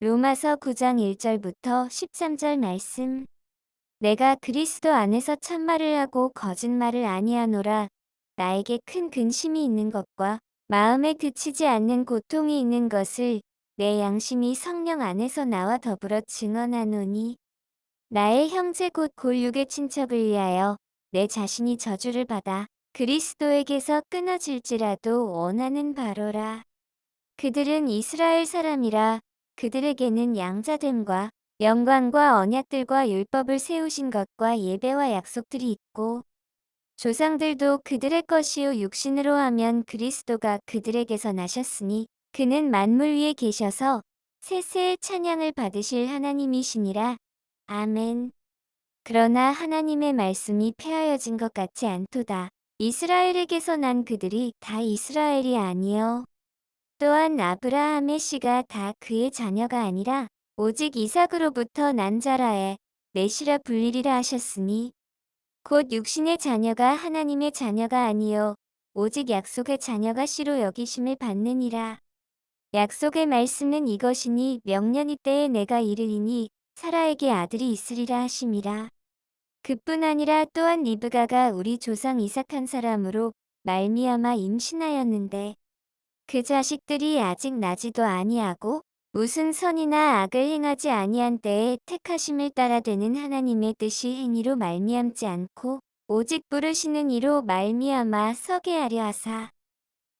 로마서 9장 1절부터 13절 말씀. 내가 그리스도 안에서 참말을 하고 거짓말을 아니하노라. 나에게 큰 근심이 있는 것과 마음에 그치지 않는 고통이 있는 것을 내 양심이 성령 안에서 나와 더불어 증언하노니, 나의 형제 곧 골육의 친척을 위하여 내 자신이 저주를 받아 그리스도에게서 끊어질지라도 원하는 바로라. 그들은 이스라엘 사람이라. 그들에게는 양자됨과 영광과 언약들과 율법을 세우신 것과 예배와 약속들이 있고, 조상들도 그들의 것이요 육신으로 하면 그리스도가 그들에게서 나셨으니 그는 만물 위에 계셔서 세세의 찬양을 받으실 하나님이시니라. 아멘. 그러나 하나님의 말씀이 폐하여진 것 같지 않도다. 이스라엘에게서 난 그들이 다 이스라엘이 아니요, 또한 아브라함의 씨가 다 그의 자녀가 아니라 오직 이삭으로부터 난 자라에 넷이라 불리리라 하셨으니, 곧 육신의 자녀가 하나님의 자녀가 아니요 오직 약속의 자녀가 씨로 여기심을 받느니라. 약속의 말씀은 이것이니, 명년이 때에 내가 이르리니 사라에게 아들이 있으리라 하심이라. 그뿐 아니라 또한 리브가가 우리 조상 이삭 한 사람으로 말미암아 임신하였는데, 그 자식들이 아직 나지도 아니하고 무슨 선이나 악을 행하지 아니한 때에 택하심을 따라 되는 하나님의 뜻이 행위로 말미암지 않고 오직 부르시는 이로 말미암아 서게 하려 하사,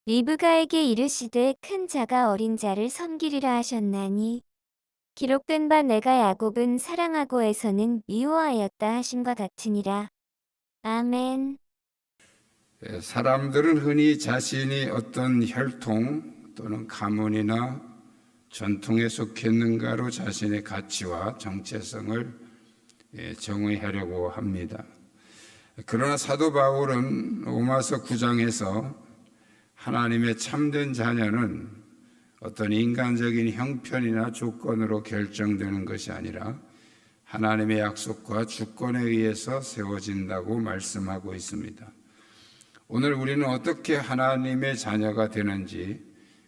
리브가에게 이르시되 큰 자가 어린 자를 섬기리라 하셨나니, 기록된 바 내가 야곱은 사랑하고에서는 미워하였다 하심과 같으니라. 아멘. 사람들은 흔히 자신이 어떤 혈통 또는 가문이나 전통에 속했는가로 자신의 가치와 정체성을 정의하려고 합니다. 그러나 사도 바울은 로마서 9장에서 하나님의 참된 자녀는 어떤 인간적인 형편이나 조건으로 결정되는 것이 아니라 하나님의 약속과 주권에 의해서 세워진다고 말씀하고 있습니다. 오늘 우리는 어떻게 하나님의 자녀가 되는지,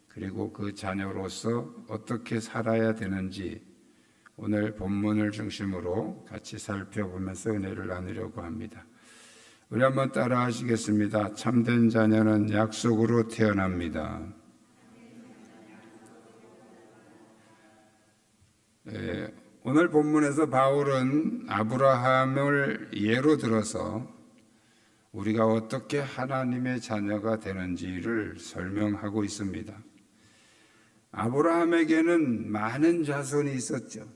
그리고 그 자녀로서 어떻게 살아야 되는지 오늘 본문을 중심으로 같이 살펴보면서 은혜를 나누려고 합니다. 우리 한번 따라 하시겠습니다. 참된 자녀는 약속으로 태어납니다. 오늘 본문에서 바울은 아브라함을 예로 들어서 우리가 어떻게 하나님의 자녀가 되는지를 설명하고 있습니다. 아브라함에게는 많은 자손이 있었죠.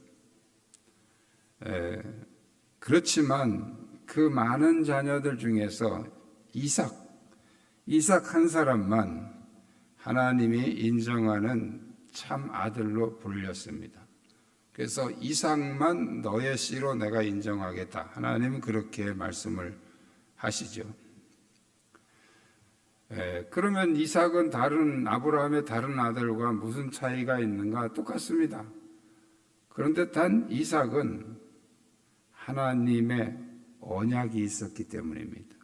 그렇지만 그 많은 자녀들 중에서 이삭 한 사람만 하나님이 인정하는 참 아들로 불렸습니다. 그래서 이삭만 너의 씨로 내가 인정하겠다. 하나님은 그렇게 말씀을 하시죠. 그러면 이삭은 아브라함의 다른 아들과 무슨 차이가 있는가? 똑같습니다. 그런데 단 이삭은 하나님의 언약이 있었기 때문입니다.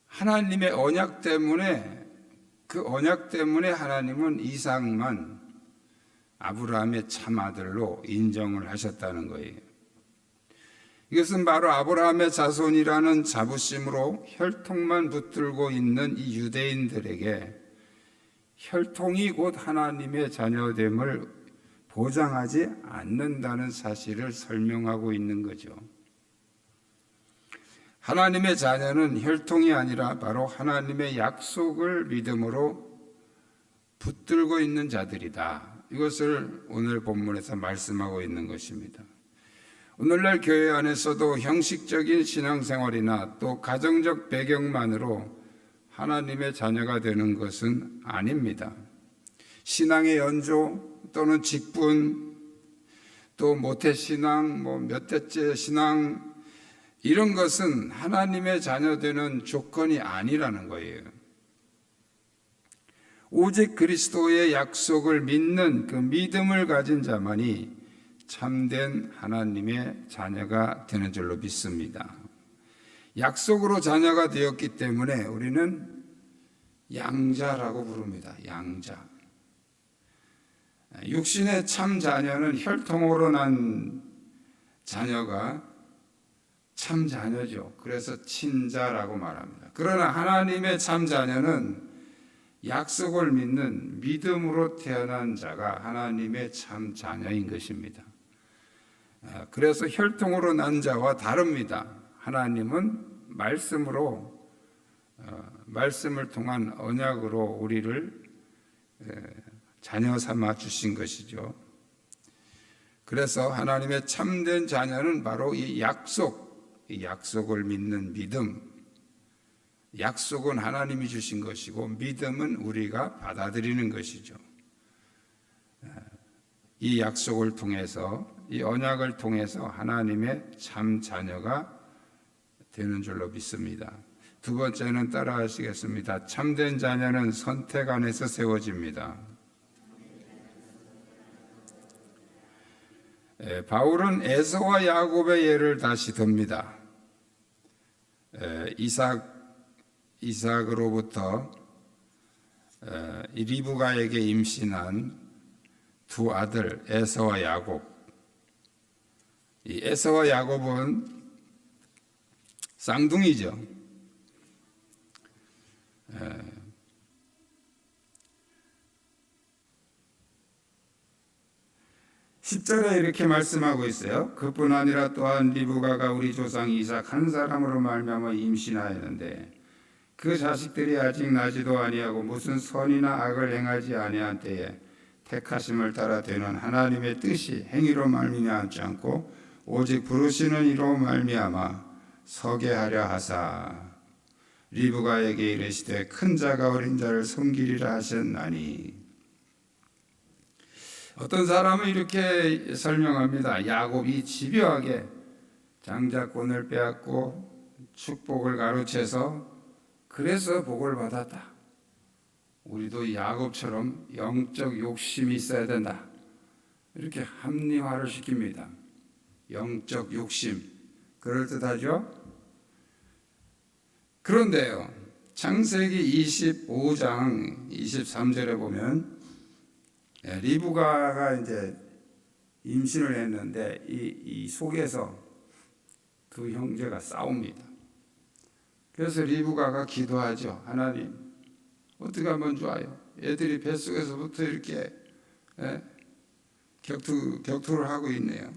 하나님의 언약 때문에, 그 언약 때문에 하나님은 이삭만 아브라함의 참 아들로 인정을 하셨다는 거예요. 이것은 바로 아브라함의 자손이라는 자부심으로 혈통만 붙들고 있는 이 유대인들에게 혈통이 곧 하나님의 자녀됨을 보장하지 않는다는 사실을 설명하고 있는 거죠. 하나님의 자녀는 혈통이 아니라 바로 하나님의 약속을 믿음으로 붙들고 있는 자들이다. 이것을 오늘 본문에서 말씀하고 있는 것입니다. 오늘날 교회 안에서도 형식적인 신앙생활이나 또 가정적 배경만으로 하나님의 자녀가 되는 것은 아닙니다. 신앙의 연조 또는 직분, 또 모태신앙, 몇 대째 신앙, 이런 것은 하나님의 자녀 되는 조건이 아니라는 거예요. 오직 그리스도의 약속을 믿는 그 믿음을 가진 자만이 참된 하나님의 자녀가 되는 줄로 믿습니다. 약속으로 자녀가 되었기 때문에 우리는 양자라고 부릅니다. 양자. 육신의 참 자녀는 혈통으로 난 자녀가 참 자녀죠. 그래서 친자라고 말합니다. 그러나 하나님의 참 자녀는 약속을 믿는 믿음으로 태어난 자가 하나님의 참 자녀인 것입니다. 그래서 혈통으로 난 자와 다릅니다. 하나님은 말씀을 통한 언약으로 우리를 자녀 삼아 주신 것이죠. 그래서 하나님의 참된 자녀는 바로 이 약속을 믿는 믿음. 약속은 하나님이 주신 것이고 믿음은 우리가 받아들이는 것이죠. 이 약속을 통해서, 이 언약을 통해서 하나님의 참 자녀가 되는 줄로 믿습니다. 두 번째는 따라하시겠습니다. 참된 자녀는 선택 안에서 세워집니다. 바울은 에서와 야곱의 예를 다시 듭니다. 이삭으로부터 리브가에게 임신한 두 아들 에서와 야곱. 이 에서와 야곱은 쌍둥이죠. 10절에 이렇게 말씀하고 있어요. 그뿐 아니라 또한 리브가가 우리 조상 이삭 한 사람으로 말미암아 임신하였는데 그 자식들이 아직 나지도 아니하고 무슨 선이나 악을 행하지 아니한 때에 택하심을 따라 되는 하나님의 뜻이 행위로 말미암지 않고 오직 부르시는 이로 말미암아 서게 하려 하사 리브가에게 이르시되 큰 자가 어린 자를 섬기리라 하셨나니. 어떤 사람은 이렇게 설명합니다. 야곱이 집요하게 장자권을 빼앗고 축복을 가로채서 그래서 복을 받았다. 우리도 야곱처럼 영적 욕심이 있어야 된다. 이렇게 합리화를 시킵니다. 영적 욕심. 그럴듯하죠? 그런데요, 창세기 25장 23절에 보면 리브가가 이제 임신을 했는데 이 속에서 두 형제가 싸웁니다. 그래서 리브가가 기도하죠. 하나님, 어떻게 하면 좋아요? 애들이 뱃속에서부터 이렇게 격투를 하고 있네요.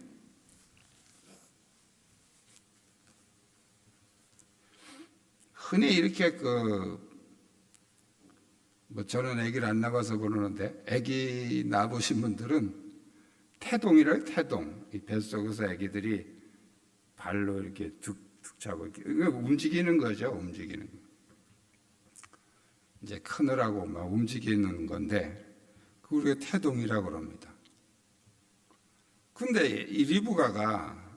흔히 이렇게 저는 아기를 안 낳아서 그러는데 아기 낳으신 분들은 태동이래요. 태동. 이 뱃속에서 아기들이 발로 이렇게 툭툭 차고 이렇게 움직이는 거죠. 움직이는 거. 이제 크느라고 막 움직이는 건데 그걸 우리가 태동이라고 그럽니다. 근데 이 리브가가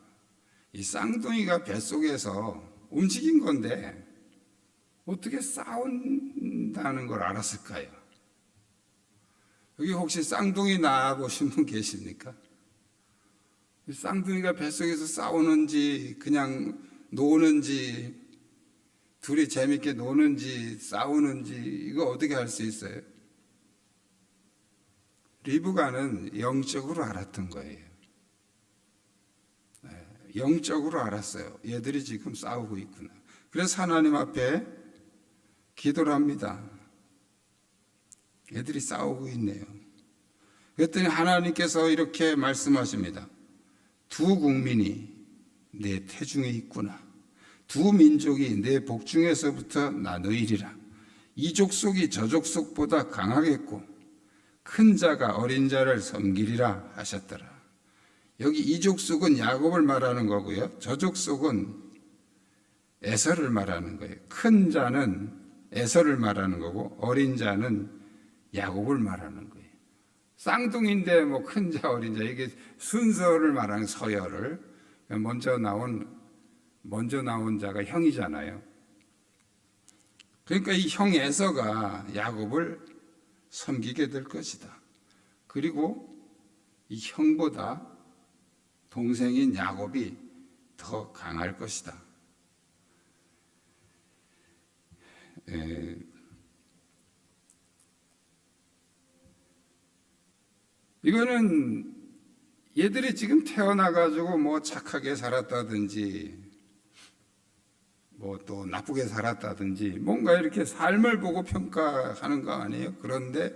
이 쌍둥이가 뱃속에서 움직인 건데 어떻게 싸운다는 걸 알았을까요? 여기 혹시 쌍둥이 낳아보신 분 계십니까? 쌍둥이가 뱃속에서 싸우는지 그냥 노는지 둘이 재밌게 노는지 싸우는지 이거 어떻게 할 수 있어요? 리브가는 영적으로 알았던 거예요. 영적으로 알았어요. 얘들이 지금 싸우고 있구나. 그래서 하나님 앞에 기도를 합니다. 애들이 싸우고 있네요. 그랬더니 하나님께서 이렇게 말씀하십니다. 두 국민이 내 태중에 있구나. 두 민족이 내 복중에서부터 나누이리라. 이 족속이 저 족속보다 강하겠고 큰 자가 어린 자를 섬기리라 하셨더라. 여기 이 족속은 야곱을 말하는 거고요. 저 족속은 에서를 말하는 거예요. 큰 자는 에서를 말하는 거고 어린 자는 야곱을 말하는 거예요. 쌍둥이인데 뭐 큰 자 어린 자 이게 순서를 말하는 서열을 먼저 나온 자가 형이잖아요. 그러니까 이 형 에서가 야곱을 섬기게 될 것이다. 그리고 이 형보다 동생인 야곱이 더 강할 것이다. 이거는 얘들이 지금 태어나가지고 뭐 착하게 살았다든지 뭐 또 나쁘게 살았다든지 뭔가 이렇게 삶을 보고 평가하는 거 아니에요? 그런데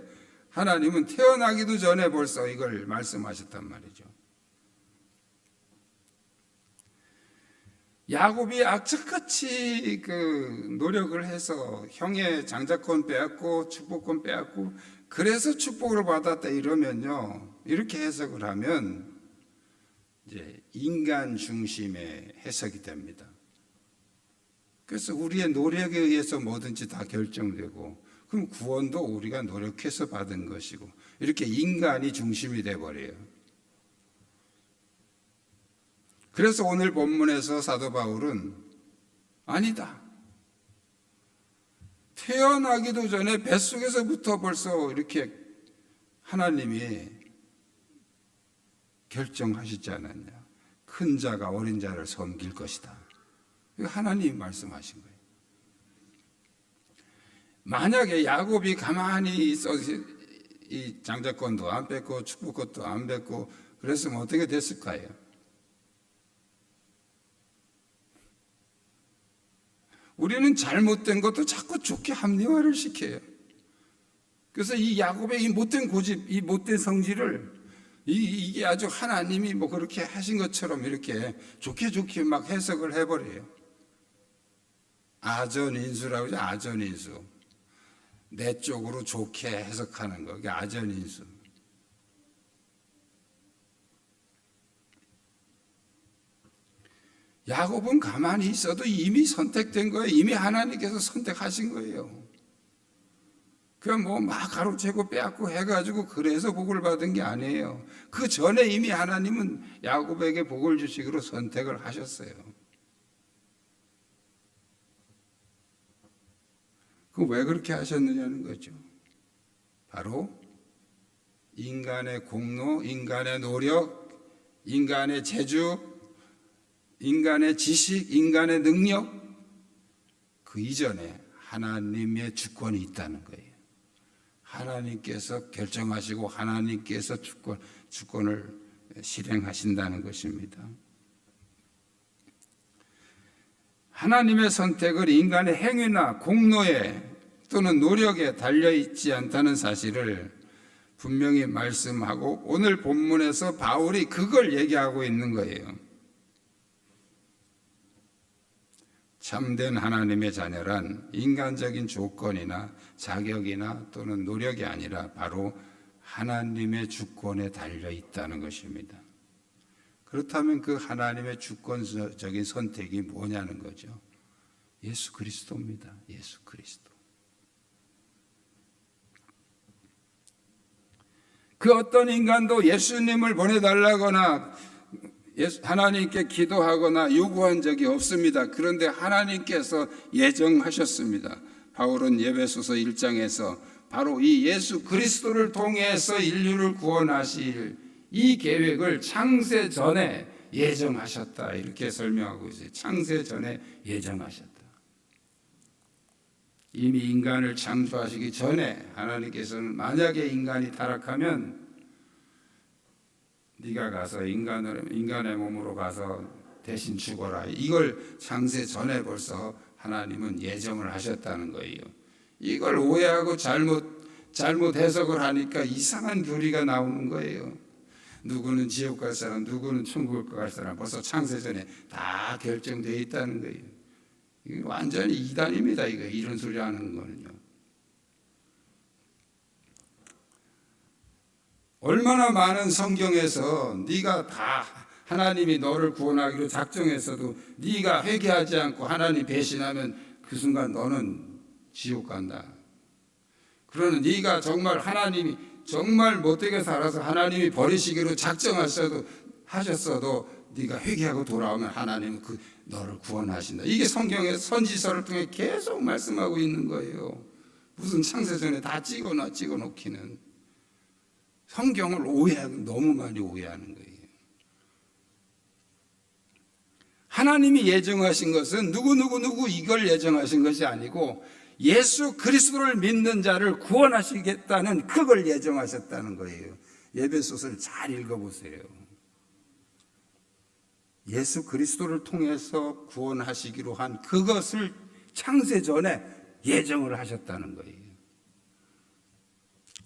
하나님은 태어나기도 전에 벌써 이걸 말씀하셨단 말이죠. 야곱이 악착같이 그 노력을 해서 형의 장자권 빼앗고 축복권 빼앗고 그래서 축복을 받았다 이러면요, 이렇게 해석을 하면 이제 인간 중심의 해석이 됩니다. 그래서 우리의 노력에 의해서 뭐든지 다 결정되고, 그럼 구원도 우리가 노력해서 받은 것이고, 이렇게 인간이 중심이 돼버려요. 그래서 오늘 본문에서 사도 바울은 아니다, 태어나기도 전에 뱃속에서부터 벌써 이렇게 하나님이 결정하시지 않았냐. 큰 자가 어린 자를 섬길 것이다. 이거 하나님이 말씀하신 거예요. 만약에 야곱이 가만히 있어서 이 장자권도 안 뺏고 축복권도 안 뺏고 그랬으면 어떻게 됐을까요? 우리는 잘못된 것도 자꾸 좋게 합리화를 시켜요. 그래서 이 야곱의 이 못된 고집, 이 못된 성질을 이게 아주 하나님이 뭐 그렇게 하신 것처럼 이렇게 좋게 막 해석을 해버려요. 아전인수라고 하죠. 아전인수. 내 쪽으로 좋게 해석하는 거. 그게 아전인수. 야곱은 가만히 있어도 이미 선택된 거예요. 이미 하나님께서 선택하신 거예요. 그냥 뭐 막 가로채고 빼앗고 해가지고 그래서 복을 받은 게 아니에요. 그 전에 이미 하나님은 야곱에게 복을 주시기로 선택을 하셨어요. 그 왜 그렇게 하셨느냐는 거죠. 바로 인간의 공로, 인간의 노력, 인간의 재주, 인간의 지식, 인간의 능력, 그 이전에 하나님의 주권이 있다는 거예요. 하나님께서 결정하시고 하나님께서 주권을 실행하신다는 것입니다. 하나님의 선택을 인간의 행위나 공로에 또는 노력에 달려있지 않다는 사실을 분명히 말씀하고 오늘 본문에서 바울이 그걸 얘기하고 있는 거예요. 참된 하나님의 자녀란 인간적인 조건이나 자격이나 또는 노력이 아니라 바로 하나님의 주권에 달려 있다는 것입니다. 그렇다면 그 하나님의 주권적인 선택이 뭐냐는 거죠. 예수 그리스도입니다. 예수 그리스도. 그 어떤 인간도 예수님을 보내달라거나 하나님께 기도하거나 요구한 적이 없습니다. 그런데 하나님께서 예정하셨습니다. 바울은 에베소서 1장에서 바로 이 예수 그리스도를 통해서 인류를 구원하실 이 계획을 창세 전에 예정하셨다. 이렇게 설명하고 있어요. 창세 전에 예정하셨다. 이미 인간을 창조하시기 전에 하나님께서는 만약에 인간이 타락하면 네가 가서 인간의 몸으로 가서 대신 죽어라. 이걸 창세 전에 벌써 하나님은 예정을 하셨다는 거예요. 이걸 오해하고 잘못 해석을 하니까 이상한 교리가 나오는 거예요. 누구는 지옥 갈 사람, 누구는 천국 갈 사람 벌써 창세 전에 다 결정되어 있다는 거예요. 이게 완전히 이단입니다. 이런 소리 하는 거는요. 얼마나 많은 성경에서 네가 다 하나님이 너를 구원하기로 작정했어도 네가 회개하지 않고 하나님 배신하면 그 순간 너는 지옥 간다. 그러는 네가 정말 하나님이 정말 못되게 살아서 하나님이 버리시기로 작정하셨어도 네가 회개하고 돌아오면 하나님은 너를 구원하신다. 이게 성경의 선지서를 통해 계속 말씀하고 있는 거예요. 무슨 창세전에 다 찍어놓기는. 성경을 너무 많이 오해하는 거예요. 하나님이 예정하신 것은 누구 이걸 예정하신 것이 아니고 예수 그리스도를 믿는 자를 구원하시겠다는 그걸 예정하셨다는 거예요. 에베소서를 잘 읽어보세요. 예수 그리스도를 통해서 구원하시기로 한 그것을 창세 전에 예정을 하셨다는 거예요.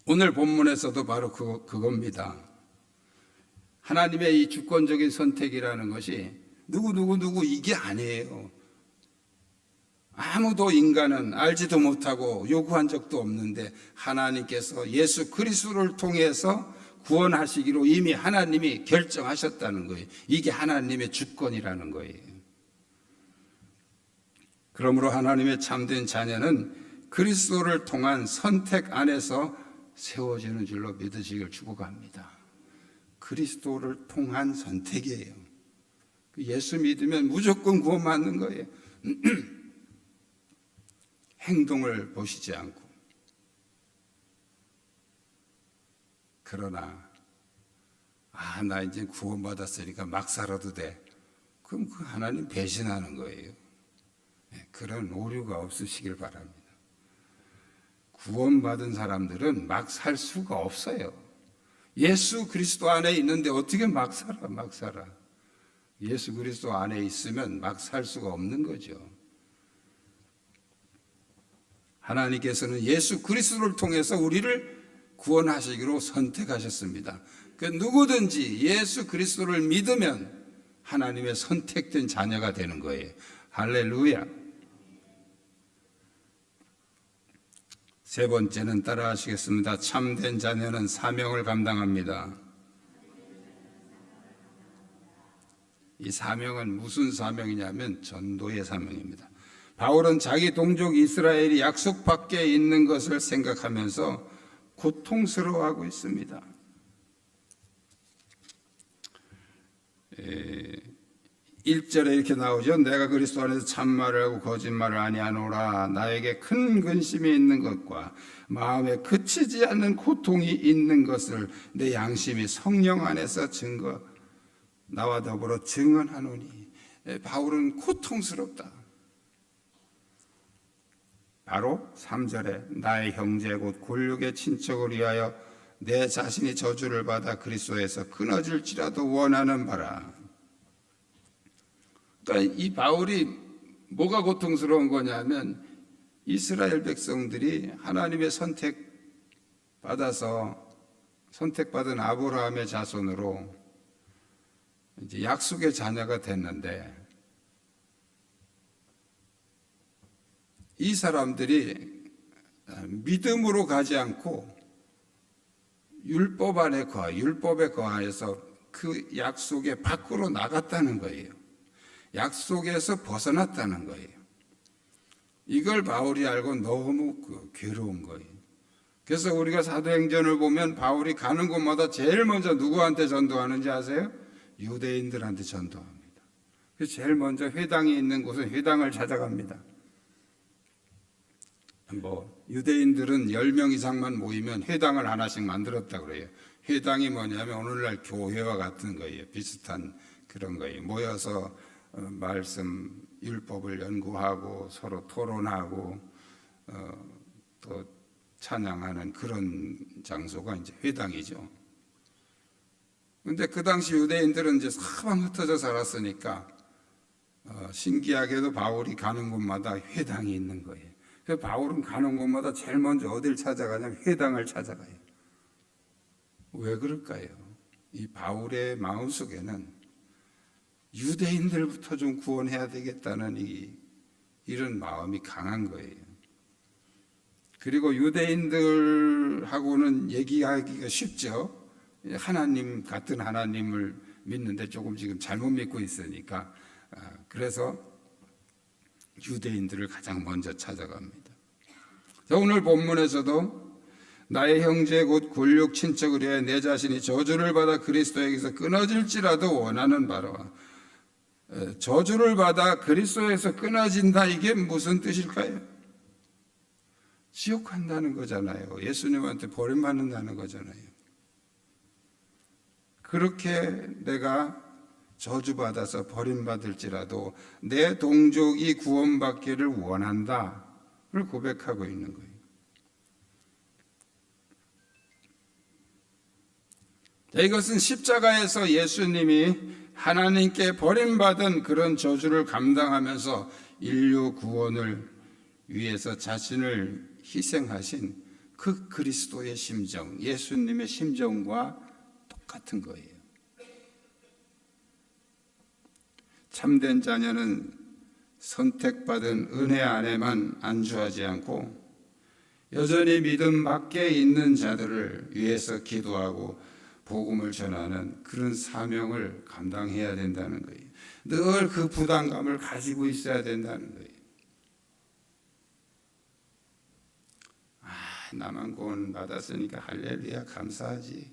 오늘 본문에서도 바로 그겁니다. 하나님의 이 주권적인 선택이라는 것이 누구 이게 아니에요. 아무도 인간은 알지도 못하고 요구한 적도 없는데 하나님께서 예수 그리스도를 통해서 구원하시기로 이미 하나님이 결정하셨다는 거예요. 이게 하나님의 주권이라는 거예요. 그러므로 하나님의 참된 자녀는 그리스도를 통한 선택 안에서 세워지는 줄로 믿으시길 축복합니다. 그리스도를 통한 선택이에요. 예수 믿으면 무조건 구원받는 거예요. 행동을 보시지 않고. 그러나 나 이제 구원받았으니까 막 살아도 돼. 그럼 그 하나님 배신하는 거예요. 그런 오류가 없으시길 바랍니다. 구원받은 사람들은 막 살 수가 없어요. 예수 그리스도 안에 있는데 어떻게 막 살아. 예수 그리스도 안에 있으면 막 살 수가 없는 거죠. 하나님께서는 예수 그리스도를 통해서 우리를 구원하시기로 선택하셨습니다. 그 누구든지 예수 그리스도를 믿으면 하나님의 선택된 자녀가 되는 거예요. 할렐루야. 세 번째는 따라 하시겠습니다. 참된 자녀는 사명을 감당합니다. 이 사명은 무슨 사명이냐면 전도의 사명입니다. 바울은 자기 동족 이스라엘이 약속 밖에 있는 것을 생각하면서 고통스러워하고 있습니다. 1절에 이렇게 나오죠. 내가 그리스도 안에서 참말을 하고 거짓말을 아니하노라. 나에게 큰 근심이 있는 것과 마음에 그치지 않는 고통이 있는 것을 내 양심이 성령 안에서 나와 더불어 증언하노니. 바울은 고통스럽다. 바로 3절에 나의 형제 곧 골육의 친척을 위하여 내 자신이 저주를 받아 그리스도에서 끊어질지라도 원하는 바라. 그러니까 이 바울이 뭐가 고통스러운 거냐면 이스라엘 백성들이 하나님의 선택받은 아브라함의 자손으로 이제 약속의 자녀가 됐는데 이 사람들이 믿음으로 가지 않고 율법에 거하여서 그 약속의 밖으로 나갔다는 거예요. 약속에서 벗어났다는 거예요. 이걸 바울이 알고 너무 괴로운 거예요. 그래서 우리가 사도행전을 보면 바울이 가는 곳마다 제일 먼저 누구한테 전도하는지 아세요? 유대인들한테 전도합니다. 그래서 제일 먼저 회당이 있는 곳은 회당을 찾아갑니다. 유대인들은 10명 이상만 모이면 회당을 하나씩 만들었다고 그래요. 회당이 뭐냐면 오늘날 교회와 같은 거예요. 비슷한 그런 거예요. 모여서 말씀, 율법을 연구하고 서로 토론하고 또 찬양하는 그런 장소가 이제 회당이죠. 근데 그 당시 유대인들은 이제 사방 흩어져 살았으니까 신기하게도 바울이 가는 곳마다 회당이 있는 거예요. 그래서 바울은 가는 곳마다 제일 먼저 어딜 찾아가냐면 회당을 찾아가요. 왜 그럴까요? 이 바울의 마음속에는 유대인들부터 좀 구원해야 되겠다는 이런 마음이 강한 거예요. 그리고 유대인들하고는 얘기하기가 쉽죠. 하나님 같은 하나님을 믿는데 조금 지금 잘못 믿고 있으니까 그래서 유대인들을 가장 먼저 찾아갑니다. 오늘 본문에서도 나의 형제 곧 골육 친척을 위하여 내 자신이 저주를 받아 그리스도에게서 끊어질지라도 원하는 바라. 저주를 받아 그리스도에서 끊어진다, 이게 무슨 뜻일까요? 지옥 간다는 거잖아요. 예수님한테 버림받는다는 거잖아요. 그렇게 내가 저주받아서 버림받을지라도 내 동족이 구원받기를 원한다를 고백하고 있는 거예요. 자, 이것은 십자가에서 예수님이 하나님께 버림받은 그런 저주를 감당하면서 인류 구원을 위해서 자신을 희생하신 그 그리스도의 심정, 예수님의 심정과 똑같은 거예요. 참된 자녀는 선택받은 은혜 안에만 안주하지 않고 여전히 믿음 밖에 있는 자들을 위해서 기도하고 복음을 전하는 그런 사명을 감당해야 된다는 거예요. 늘 그 부담감을 가지고 있어야 된다는 거예요. 나만 구원 받았으니까 할렐루야 감사하지,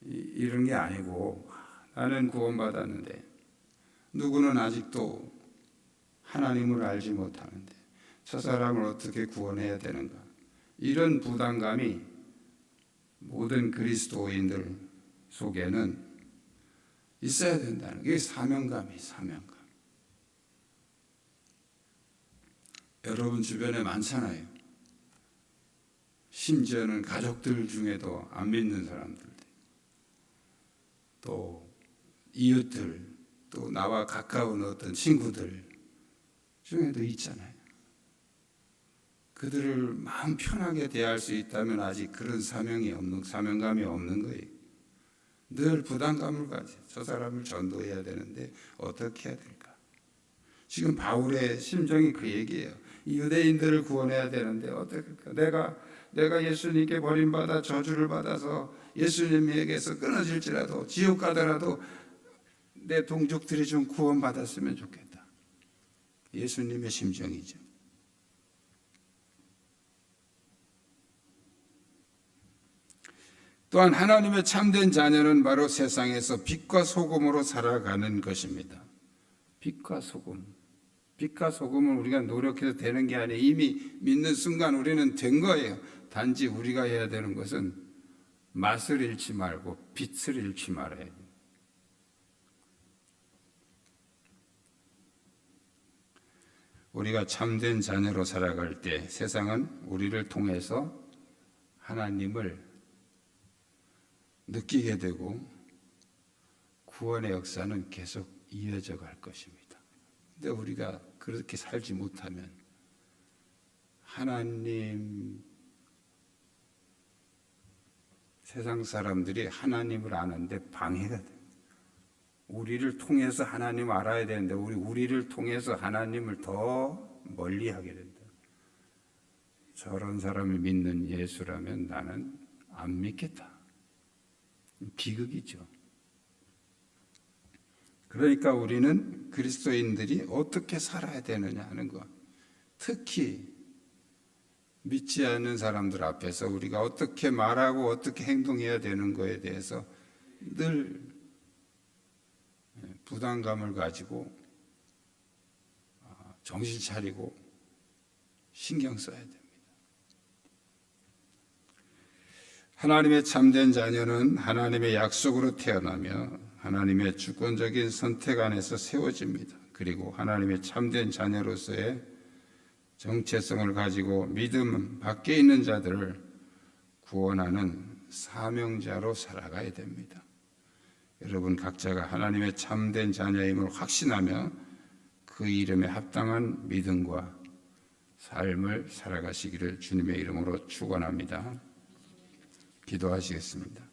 이런 게 아니고, 나는 구원 받았는데 누구는 아직도 하나님을 알지 못하는데 저 사람을 어떻게 구원해야 되는가, 이런 부담감이 모든 그리스도인들 속에는 있어야 된다는 게 사명감이에요. 사명감. 여러분 주변에 많잖아요. 심지어는 가족들 중에도 안 믿는 사람들, 또 이웃들, 또 나와 가까운 어떤 친구들 중에도 있잖아요. 그들을 마음 편하게 대할 수 있다면 아직 그런 사명감이 없는 거예요. 늘 부담감을 가져. 저 사람을 전도해야 되는데 어떻게 해야 될까? 지금 바울의 심정이 그 얘기예요. 이 유대인들을 구원해야 되는데 어떻게 할까? 내가 예수님께 버림받아 저주를 받아서 예수님에게서 끊어질지라도 지옥 가더라도 내 동족들이 좀 구원받았으면 좋겠다. 예수님의 심정이죠. 또한 하나님의 참된 자녀는 바로 세상에서 빛과 소금으로 살아가는 것입니다. 빛과 소금. 빛과 소금은 우리가 노력해서 되는 게 아니에요. 이미 믿는 순간 우리는 된 거예요. 단지 우리가 해야 되는 것은 맛을 잃지 말고 빛을 잃지 말아야 돼요. 우리가 참된 자녀로 살아갈 때 세상은 우리를 통해서 하나님을 느끼게 되고 구원의 역사는 계속 이어져 갈 것입니다. 근데 우리가 그렇게 살지 못하면 하나님, 세상 사람들이 하나님을 아는데 방해가 돼요. 우리를 통해서 하나님을 알아야 되는데 우리를 통해서 하나님을 더 멀리하게 된다. 저런 사람이 믿는 예수라면 나는 안 믿겠다. 비극이죠. 그러니까 우리는 그리스도인들이 어떻게 살아야 되느냐 하는 것, 특히 믿지 않는 사람들 앞에서 우리가 어떻게 말하고 어떻게 행동해야 되는 것에 대해서 늘 부담감을 가지고 정신 차리고 신경 써야 됩니다. 하나님의 참된 자녀는 하나님의 약속으로 태어나며 하나님의 주권적인 선택 안에서 세워집니다. 그리고 하나님의 참된 자녀로서의 정체성을 가지고 믿음 밖에 있는 자들을 구원하는 사명자로 살아가야 됩니다. 여러분 각자가 하나님의 참된 자녀임을 확신하며 그 이름에 합당한 믿음과 삶을 살아가시기를 주님의 이름으로 축원합니다. 기도하시겠습니다.